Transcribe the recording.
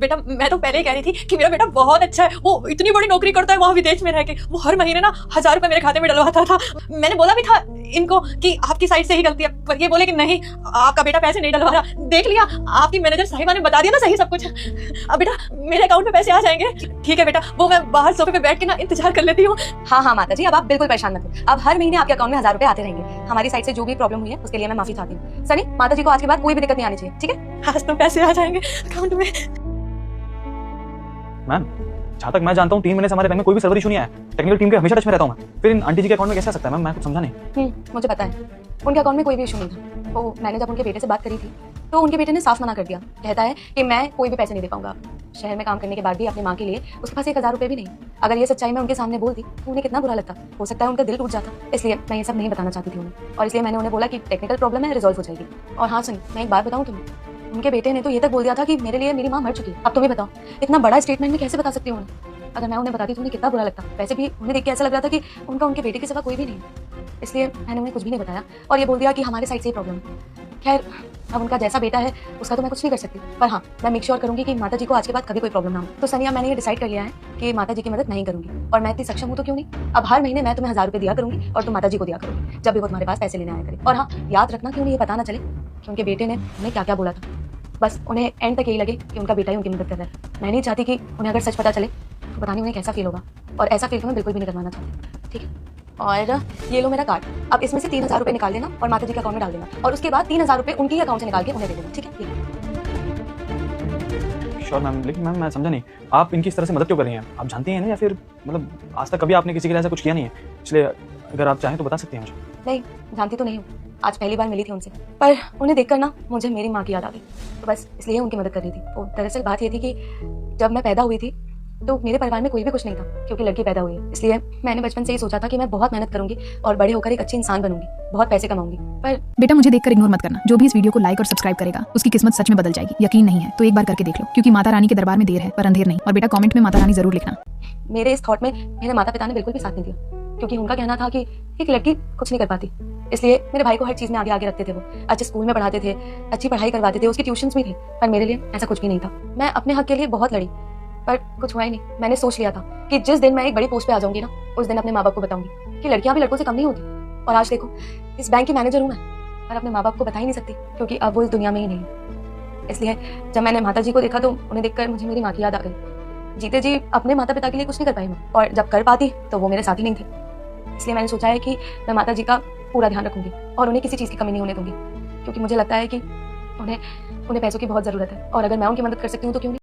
बेटा मैं तो पहले ही कह रही थी कि मेरा बेटा बहुत अच्छा है, वो इतनी बड़ी नौकरी करता है वहाँ विदेश में रह के, वो हर महीने ना 1000 रुपए मेरे खाते में डलवाता था। मैंने बोला भी था इनको कि आपकी साइड से ही गलती है, पर ये बोले कि नहीं आपका बेटा पैसे नहीं डलवा रहा। देख लिया आपकी मैनेजर साहिबा ने बता दिया ना सही सब कुछ। अब बेटा मेरे अकाउंट में पैसे आ जाएंगे। ठीक है बेटा, वो मैं बाहर सोफे पे बैठ के ना इंतजार कर लेती हूँ। हाँ माता जी, अब आप बिल्कुल परेशान मत हो। अब हर महीने आपके अकाउंट में 1000 रुपए आते रहेंगे। हमारी साइड से जो भी प्रॉब्लम हुई है उसके लिए मैं माफी चाहती हूँ। सनी, माता जी को आज के बाद कोई भी दिक्कत नहीं आनी चाहिए, ठीक है? आज तो पैसे आ जाएंगे अकाउंट में। मैम जहाँ तक मैं जानता हूँ 3 महीने से हमारे बैंक में कोई भी सर्वर इशू नहीं आया। टेक्निकल टीम के हमेशा टच में रहता हूँ मैं, फिर इन आंटी जी के अकाउंट में कैसे आ सकता है मैम? मैं कुछ समझा नहीं। मुझे पता है उनके अकाउंट में कोई भी इशू नहीं था। तो मैंने जब उनके बेटे से बात करी थी तो उनके बेटे ने साफ मना कर दिया। कहता है कि मैं कोई भी पैसे नहीं दे पाऊंगा। शहर में काम करने के बाद भी अपनी माँ के लिए उसके पास 1000 रुपए भी नहीं। अगर ये सच्चाई मैं उनके सामने बोलती तो उन्हें कितना बुरा लगता, हो सकता है उनका दिल टूट जाता। इसलिए मैं ये सब नहीं बताना चाहती थी उन्हें, और इसलिए मैंने उन्हें बोला कि टेक्निकल प्रॉब्लम है, रिजॉल्व हो जाएगी। और हाँ सुन, मैं एक बात बताऊँ तुम्हें, उनके बेटे ने तो ये तक बोल दिया था कि मेरे लिए मेरी माँ मर चुकी है। अब तुम्हें बताओ इतना बड़ा स्टेटमेंट में कैसे बता सकती हूँ उन्हें? अगर मैं उन्हें बताती तो उन्हें कितना बुरा लगता। वैसे भी उन्हें देख के ऐसा लग रहा था कि उनके बेटे के सिवा कोई भी नहीं है। इसलिए मैंने उन्हें कुछ भी नहीं बताया और ये बोल दिया कि हमारे साइड से ही प्रॉब्लम है। खैर अब उनका जैसा बेटा है उसका तो मैं कुछ नहीं कर सकती, पर हाँ मैं मेक श्योर करूंगी कि माता जी को आज के बाद कभी कोई प्रॉब्लम ना हो। तो सनिया, मैंने ये डिसाइड कर लिया है कि माता जी की मदद मैं ही करूंगी, और मैं इतनी सक्षम हूँ तो क्यों नहीं। अब हर महीने मैं तुम्हें 1000 रुपए दिया करूंगी और तुम माता जी को दिया करूंगी जब भी वो तुम्हारे पास पैसे लेने आया करे। और हाँ याद रखना कि उन्हें ये पता ना चले कि उनके बेटे ने उन्हें क्या क्या बोला था। बस उन्हें एंड तक यही लगे कि उनका बेटा ही उनकी मदद कर रहा है। मैं नहीं चाहती कि उन्हें अगर सच पता चले तो पता नहीं उन्हें कैसा फील होगा, और ऐसा फील तो मैं बिल्कुल भी नहीं करवाना चाहती। ठीक है, और ये लो मेरा कार्ड, अब इसमें से 3000 रुपए निकाल देना और माता जी के अकाउंट में डाल देना, और उसके बाद 3000 रुपए उनकी ही अकाउंट से निकाल के उन्हें दे देना। ठीक है? श्योर मैम, लेकिन मैम मैं समझा नहीं, आप इनकी इस तरह से मदद क्यों कर रही हैं? आप जानती हैं ना, या फिर मतलब आज तक कभी आपने किसी के लिए ऐसा कुछ किया नहीं है, इसलिए अगर आप चाहें तो बता सकती हैं मुझे। नहीं, जानती तो नहीं हूँ, आज पहली बार मिली थी उनसे, पर उन्हें देखकर ना मुझे मेरी माँ की याद आ गई, तो बस इसलिए उनकी मदद कर रही थी। तो दरअसल बात ये थी कि जब मैं पैदा हुई थी तो मेरे परिवार में कोई भी कुछ नहीं था, क्योंकि लड़की पैदा हुई है। इसलिए मैंने बचपन से ही सोचा था कि मैं बहुत मेहनत करूंगी और बड़े होकर एक अच्छी इंसान बनूंगी, बहुत पैसे कमाऊंगी। पर बेटा मुझे देखकर इग्नोर मत करना। जो भी इस वीडियो को लाइक और सब्सक्राइब करेगा उसकी किस्मत सच में बदल जाएगी। यकीन नहीं है तो एक बार करके देख लो, क्योंकि माता रानी के दरबार में देर है पर अंधेर नहीं। और बेटा कमेंट में माता रानी जरूर लिखना। मेरे इस थॉट में मेरे माता पिता ने बिल्कुल भी साथ नहीं दिया, क्योंकि उनका कहना था कि एक लड़की कुछ नहीं कर पाती। इसलिए मेरे भाई को हर चीज में आगे आगे रखते थे। वो अच्छे स्कूल में पढ़ाते थे, अच्छी पढ़ाई करवाते थे, उसकी ट्यूशंस भी थे, पर मेरे लिए ऐसा कुछ भी नहीं था। मैं अपने हक के लिए बहुत लड़ी पर कुछ हुआ ही नहीं। मैंने सोच लिया था कि जिस दिन मैं एक बड़ी पोस्ट पे आ जाऊंगी ना, उस दिन अपने माँ बाप को बताऊंगी कि लड़कियां भी लड़कों से कम नहीं होती। और आज देखो इस बैंक की मैनेजर हूँ मैं, और अपने माँ बाप को बता ही नहीं सकती, क्योंकि अब वो इस दुनिया में ही नहीं है। इसलिए जब मैंने माता जी को देखा तो उन्हें देखकर मुझे मेरी माँ की याद आ गई। जीते जी अपने माता पिता के लिए कुछ नहीं कर पाई मैं, और जब कर पाती तो वो मेरे साथ ही नहीं थे। इसलिए मैंने सोचा है कि मैं माता जी का पूरा ध्यान रखूंगी और उन्हें किसी चीज़ की कमी नहीं होने दूंगी, क्योंकि मुझे लगता है कि उन्हें पैसों की बहुत ज़रूरत है, और अगर मैं उनकी मदद कर सकती हूँ तो क्यों नहीं।